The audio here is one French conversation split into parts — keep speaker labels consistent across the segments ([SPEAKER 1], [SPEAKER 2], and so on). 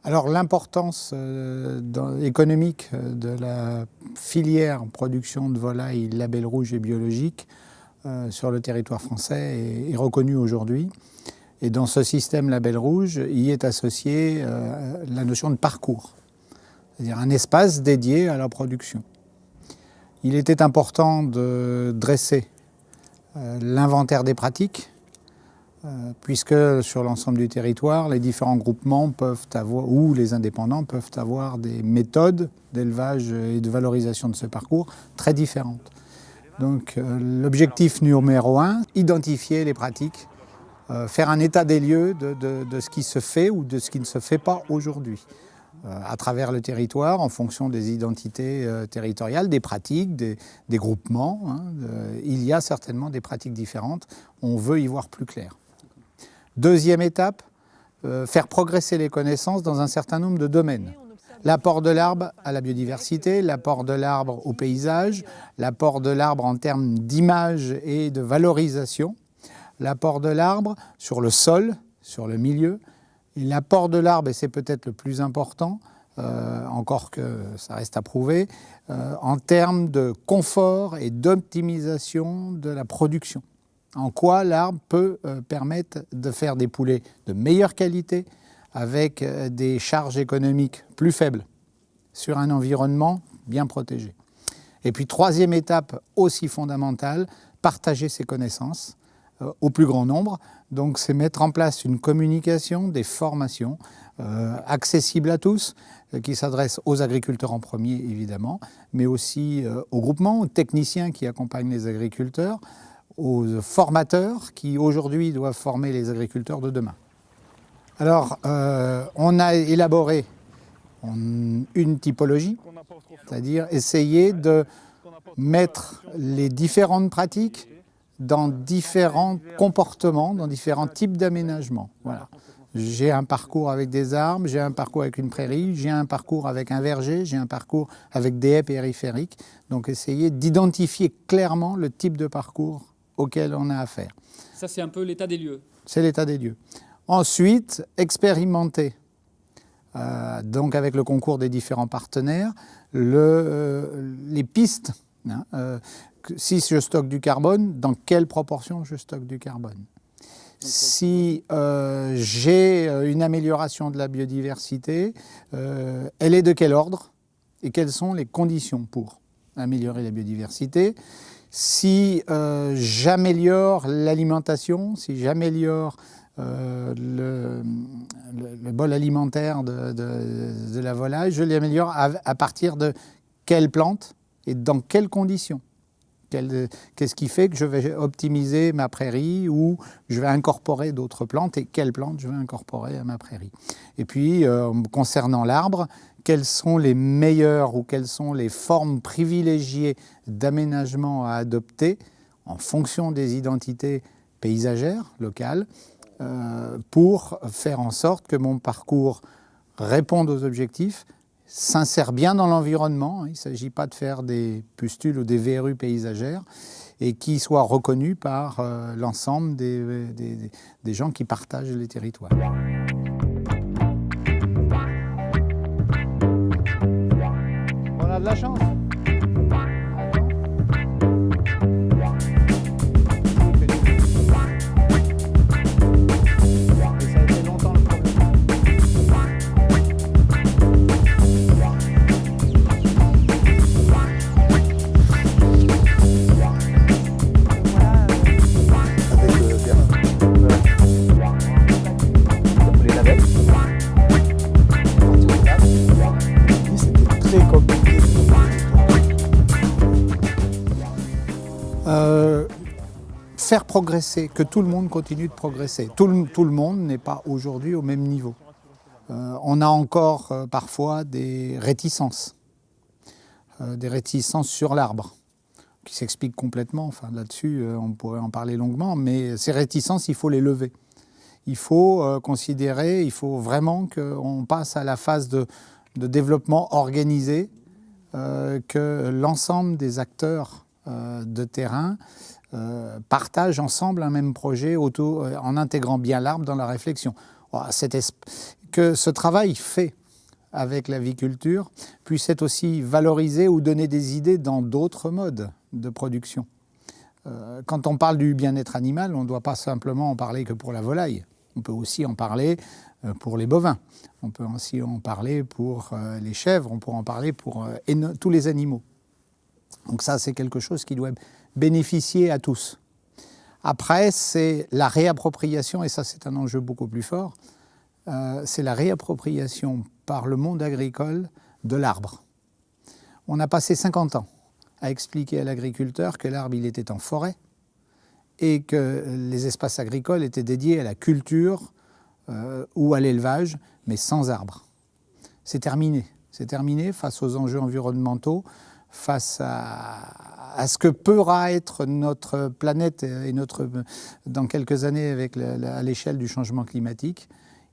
[SPEAKER 1] Alors l'importance économique de la filière production de volailles label rouge et biologique sur le territoire français est reconnue aujourd'hui. Et dans ce système label rouge, y est associée la notion de parcours, c'est-à-dire un espace dédié à la production. Il était important de dresser l'inventaire des pratiques, puisque sur l'ensemble du territoire, les différents groupements peuvent avoir, ou les indépendants peuvent avoir des méthodes d'élevage et de valorisation de ce parcours très différentes. Donc l'objectif numéro 1, identifier les pratiques, faire un état des lieux de ce qui se fait ou de ce qui ne se fait pas aujourd'hui. À travers le territoire, en fonction des identités territoriales, des pratiques, des groupements, il y a certainement des pratiques différentes. On veut y voir plus clair. Deuxième étape, faire progresser les connaissances dans un certain nombre de domaines. L'apport de l'arbre à la biodiversité, l'apport de l'arbre au paysage, l'apport de l'arbre en termes d'image et de valorisation, l'apport de l'arbre sur le sol, sur le milieu, et l'apport de l'arbre, et c'est peut-être le plus important, encore que ça reste à prouver, en termes de confort et d'optimisation de la production. En quoi l'arbre peut permettre de faire des poulets de meilleure qualité avec des charges économiques plus faibles sur un environnement bien protégé. Et puis troisième étape aussi fondamentale, partager ses connaissances au plus grand nombre. Donc c'est mettre en place une communication, des formations accessibles à tous, qui s'adressent aux agriculteurs en premier évidemment, mais aussi aux groupements, aux techniciens qui accompagnent les agriculteurs, aux formateurs qui aujourd'hui doivent former les agriculteurs de demain. Alors, on a élaboré une typologie, c'est-à-dire essayer de mettre les différentes pratiques dans différents comportements, dans différents types d'aménagements. Voilà. J'ai un parcours avec des arbres, j'ai un parcours avec une prairie, j'ai un parcours avec un verger, j'ai un parcours avec des haies périphériques. Donc essayer d'identifier clairement le type de parcours auquel on a affaire.
[SPEAKER 2] Ça, c'est un peu l'état des lieux.
[SPEAKER 1] C'est l'état des lieux. Ensuite, expérimenter, donc avec le concours des différents partenaires, les pistes. Si je stocke du carbone, dans quelle proportion je stocke du carbone? Si j'ai une amélioration de la biodiversité, elle est de quel ordre? Et quelles sont les conditions pour améliorer la biodiversité? Si j'améliore l'alimentation, si j'améliore le bol alimentaire de la volaille, je l'améliore à partir de quelle plante et dans quelles conditions? Qu'est-ce qui fait que je vais optimiser ma prairie ou je vais incorporer d'autres plantes et quelles plantes je vais incorporer à ma prairie? Et puis, concernant l'arbre, quelles sont les meilleures ou quelles sont les formes privilégiées d'aménagement à adopter en fonction des identités paysagères locales pour faire en sorte que mon parcours réponde aux objectifs, s'insère bien dans l'environnement, il ne s'agit pas de faire des pustules ou des verrues paysagères, et qui soit reconnu par l'ensemble des gens qui partagent les territoires. On a de la chance. Faire progresser, que tout le monde continue de progresser. Tout le monde n'est pas aujourd'hui au même niveau. On a encore parfois des réticences sur l'arbre, qui s'expliquent complètement. Enfin, là-dessus, on pourrait en parler longuement, mais ces réticences, il faut les lever. Il faut considérer, il faut vraiment qu'on passe à la phase de développement organisé, que l'ensemble des acteurs de terrain partagent ensemble un même projet en intégrant bien l'arbre dans la réflexion. que ce travail fait avec l'aviculture puisse être aussi valorisé ou donner des idées dans d'autres modes de production. Quand on parle du bien-être animal, on ne doit pas simplement en parler que pour la volaille. On peut aussi en parler pour les bovins. On peut aussi en parler pour les chèvres. On peut en parler pour tous les animaux. Donc ça, c'est quelque chose qui doit bénéficier à tous. Après, c'est la réappropriation, et ça, c'est un enjeu beaucoup plus fort. C'est la réappropriation par le monde agricole de l'arbre. On a passé 50 ans à expliquer à l'agriculteur que l'arbre, il était en forêt et que les espaces agricoles étaient dédiés à la culture ou à l'élevage, mais sans arbres. C'est terminé. C'est terminé face aux enjeux environnementaux, face à ce que pourra être notre planète et dans quelques années à l'échelle du changement climatique.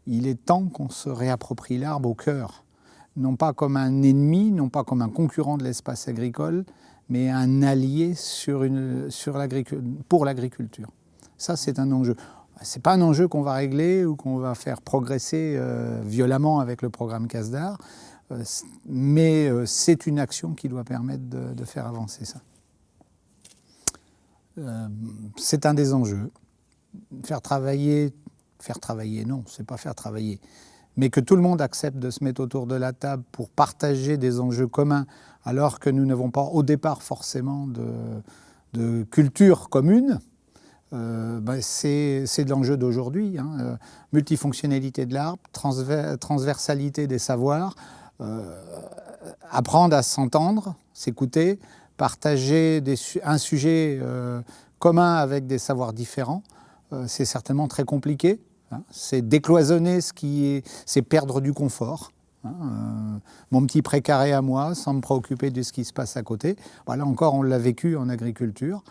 [SPEAKER 1] Il est temps qu'on se réapproprie l'arbre au cœur, non pas comme un ennemi, non pas comme un concurrent de l'espace agricole, mais un allié pour l'agriculture. Ça, c'est un enjeu. Ce n'est pas un enjeu qu'on va régler ou qu'on va faire progresser violemment avec le programme CASDAR, mais c'est une action qui doit permettre de faire avancer ça. C'est un des enjeux. Faire travailler, non, c'est pas faire travailler, mais que tout le monde accepte de se mettre autour de la table pour partager des enjeux communs, alors que nous n'avons pas au départ forcément de culture commune, c'est de l'enjeu d'aujourd'hui. Multifonctionnalité de l'arbre, transversalité des savoirs, apprendre à s'entendre, s'écouter, partager un sujet commun avec des savoirs différents. C'est certainement très compliqué. C'est décloisonner c'est perdre du confort. Mon petit précaré à moi, sans me préoccuper de ce qui se passe à côté. Là encore, on l'a vécu en agriculture.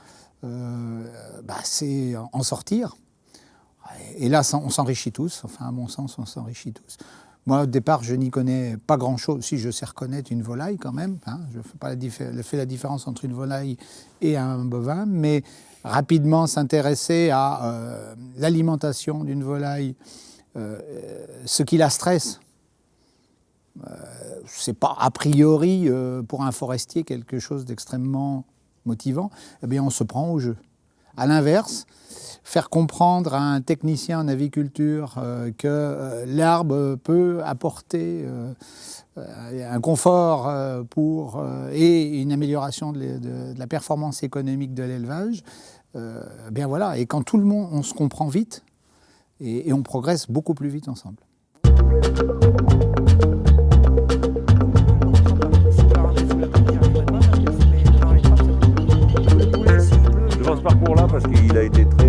[SPEAKER 1] C'est en sortir. Et là, on s'enrichit tous. Enfin, à mon sens, on s'enrichit tous. Moi, au départ, je n'y connais pas grand-chose. Si, je sais reconnaître une volaille quand même. Je fais la différence entre une volaille et un bovin. Mais rapidement s'intéresser à l'alimentation d'une volaille, ce qui la stresse, c'est pas a priori pour un forestier quelque chose d'extrêmement motivant. Eh bien, on se prend au jeu. À l'inverse, faire comprendre à un technicien en aviculture que l'arbre peut apporter un confort et une amélioration de la performance économique de l'élevage, bien voilà. Et quand tout le monde, on se comprend vite et on progresse beaucoup plus vite ensemble.
[SPEAKER 3] Devant ce parcours-là, parce qu'il a été très